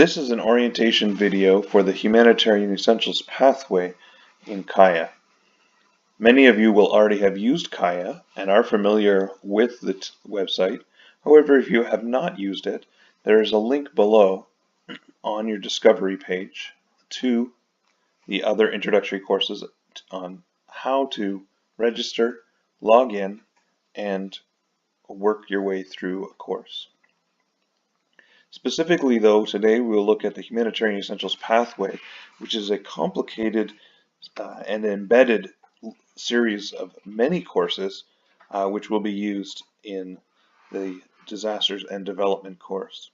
This is an orientation video for the Humanitarian Essentials Pathway in Kaya. Many of you will already have used Kaya and are familiar with the website. However, if you have not used it, there is a link below on your discovery page to the other introductory courses on how to register, log in, and work your way through a course. Specifically, though, today we will look at the Humanitarian Essentials Pathway, which is a complicated and embedded series of many courses which will be used in the Disasters and Development course.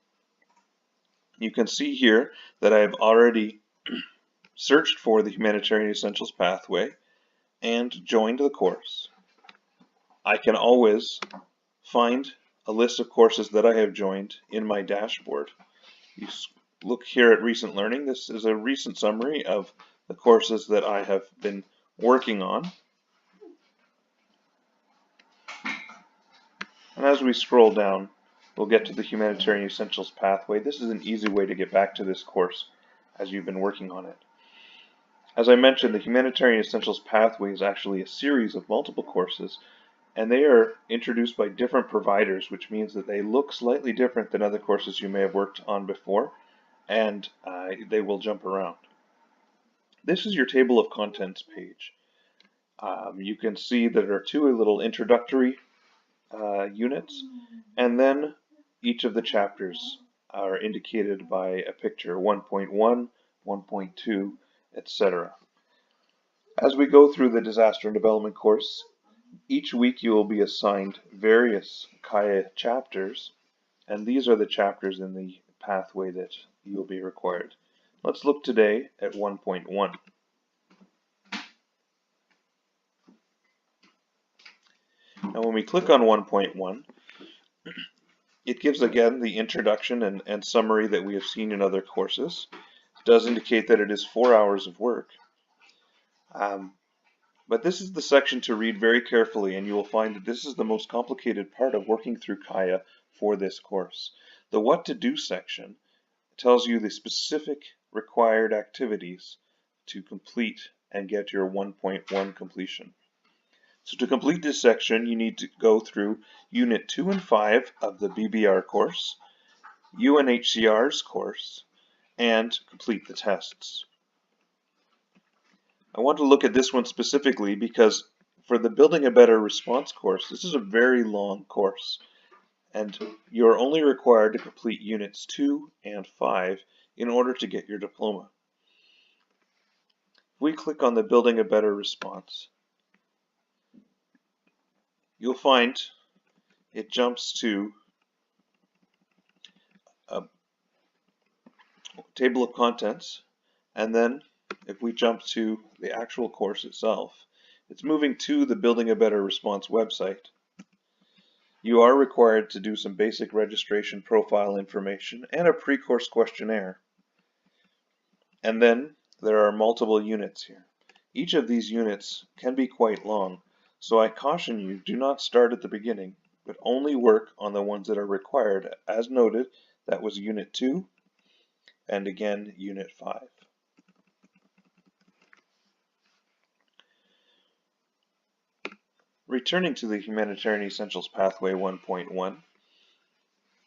You can see here that I have already searched for the Humanitarian Essentials Pathway and joined the course. I can always find a list of courses that I have joined in my dashboard. You look here at recent learning. This is a recent summary of the courses that I have been working on. And as we scroll down, we'll get to the Humanitarian Essentials Pathway. This is an easy way to get back to this course as you've been working on it. As I mentioned, the Humanitarian Essentials Pathway is actually a series of multiple courses, and they are introduced by different providers, which means that they look slightly different than other courses you may have worked on before, and they will jump around. This is your table of contents page. You can see that there are two little introductory units, and then each of the chapters are indicated by a picture, 1.1, 1.2, etc. As we go through the Disaster and Development course, each week you will be assigned various Kaya chapters, and these are the chapters in the pathway that you will be required. Let's look today at 1.1. Now when we click on 1.1, it gives again the introduction and summary that we have seen in other courses. It does indicate that it is 4 hours of work. But this is the section to read very carefully, and you will find that this is the most complicated part of working through Kaya for this course. The what to do section tells you the specific required activities to complete and get your 1.1 completion. So to complete this section, you need to go through Unit 2 and 5 of the BBR course, UNHCR's course, and complete the tests. I want to look at this one specifically because for the Building a Better Response course, this is a very long course, and you're only required to complete Units 2 and 5 in order to get your diploma. If we click on the Building a Better Response, you'll find it jumps to a table of contents, and then if we jump to the actual course itself, it's moving to the Building a Better Response website. You are required to do some basic registration profile information and a pre-course questionnaire. And then there are multiple units here. Each of these units can be quite long, so I caution you, do not start at the beginning, but only work on the ones that are required. As noted, that was Unit 2 and again Unit 5. Returning to the Humanitarian Essentials Pathway 1.1,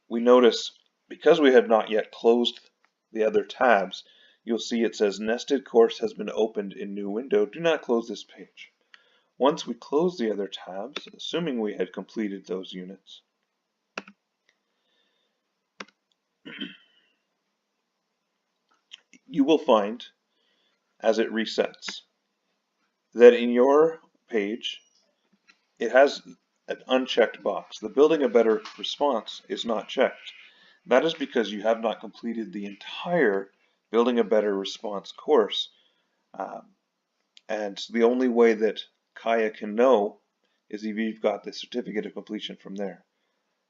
we notice because we have not yet closed the other tabs, you'll see it says nested course has been opened in new window. Do not close this page. Once we close the other tabs, assuming we had completed those units, you will find as it resets that in your page it has an unchecked box. The Building a Better Response is not checked. That is because you have not completed the entire Building a Better Response course. And the only way that Kaya can know is if you've got the certificate of completion from there.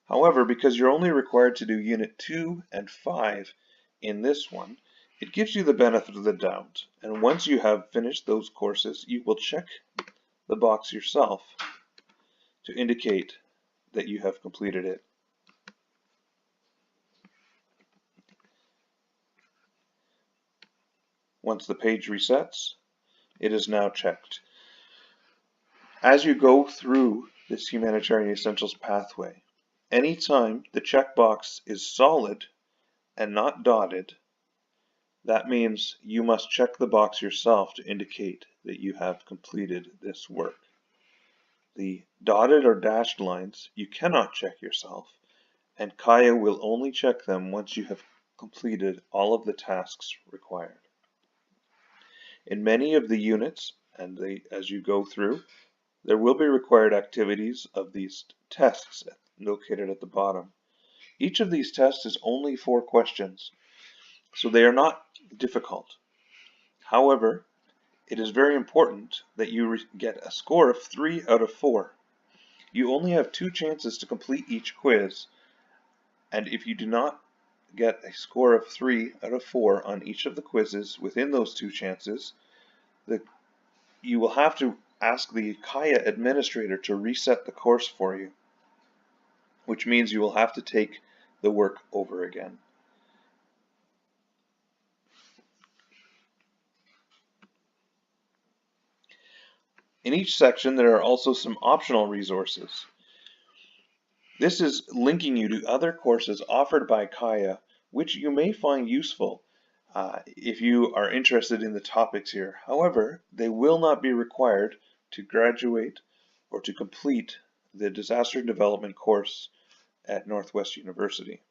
However, because you're only required to do Unit 2 and 5 in this one, it gives you the benefit of the doubt. And once you have finished those courses, you will check the box yourself to indicate that you have completed it. Once the page resets, it is now checked. As you go through this Humanitarian Essentials Pathway, anytime the checkbox is solid and not dotted, that means you must check the box yourself to indicate that you have completed this work. The dotted or dashed lines you cannot check yourself, and Kaya will only check them once you have completed all of the tasks required. In many of the units, and as you go through, there will be required activities of these tests located at the bottom. Each of these tests is only 4 questions, so they are not difficult. However, it is very important that you get a score of 3 out of 4. You only have 2 chances to complete each quiz, and if you do not get a score of 3 out of 4 on each of the quizzes within those 2 chances, you will have to ask the Kaya administrator to reset the course for you, which means you will have to take the work over again. In each section, there are also some optional resources. This is linking you to other courses offered by Kaya, which you may find useful if you are interested in the topics here. However, they will not be required to graduate or to complete the Disaster Development course at Northwest University.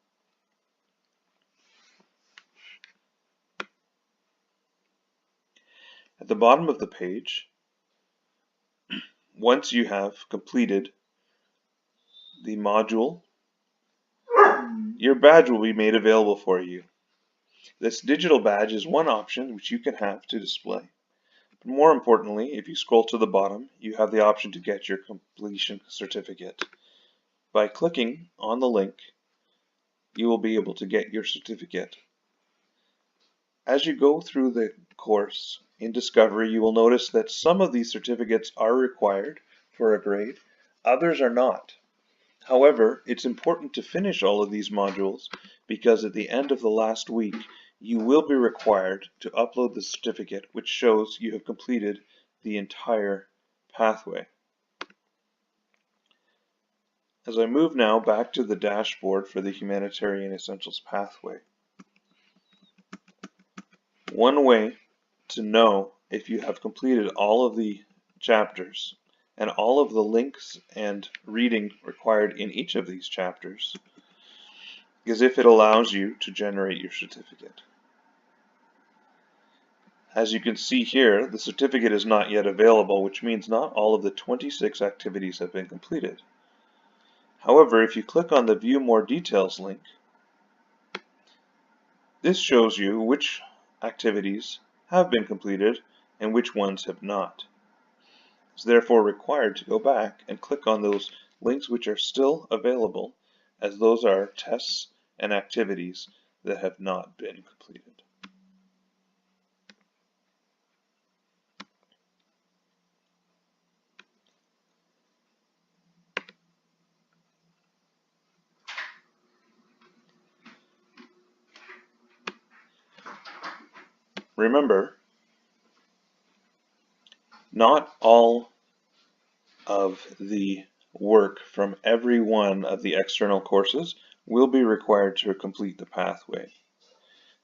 At the bottom of the page, once you have completed the module, your badge will be made available for you. This digital badge is one option which you can have to display. But more importantly, if you scroll to the bottom, you have the option to get your completion certificate. By clicking on the link, you will be able to get your certificate. As you go through the course in Discovery, you will notice that some of these certificates are required for a grade, others are not. However, it's important to finish all of these modules because at the end of the last week, you will be required to upload the certificate which shows you have completed the entire pathway. As I move now back to the dashboard for the Humanitarian Essentials Pathway, one way to know if you have completed all of the chapters and all of the links and reading required in each of these chapters is if it allows you to generate your certificate. As you can see here, the certificate is not yet available, which means not all of the 26 activities have been completed. However, if you click on the View More Details link, this shows you which activities have been completed and which ones have not. It's therefore required to go back and click on those links which are still available, as those are tests and activities that have not been completed. Remember, not all of the work from every one of the external courses will be required to complete the pathway,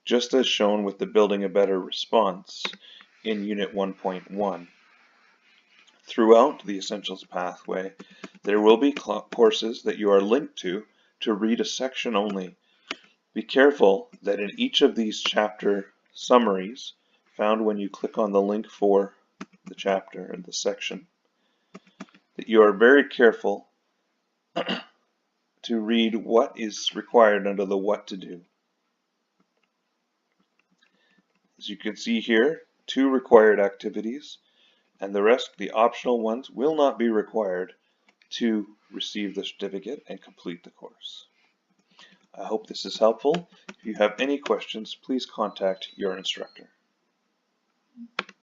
just as shown with the Building a Better Response in Unit 1.1. Throughout the Essentials Pathway, there will be courses that you are linked to read a section only. Be careful that in each of these chapter summaries, found when you click on the link for the chapter and the section, that you are very careful to read what is required under the what to do. As you can see here, 2 required activities, and the rest, the optional ones, will not be required to receive the certificate and complete the course. I hope this is helpful. If you have any questions, please contact your instructor.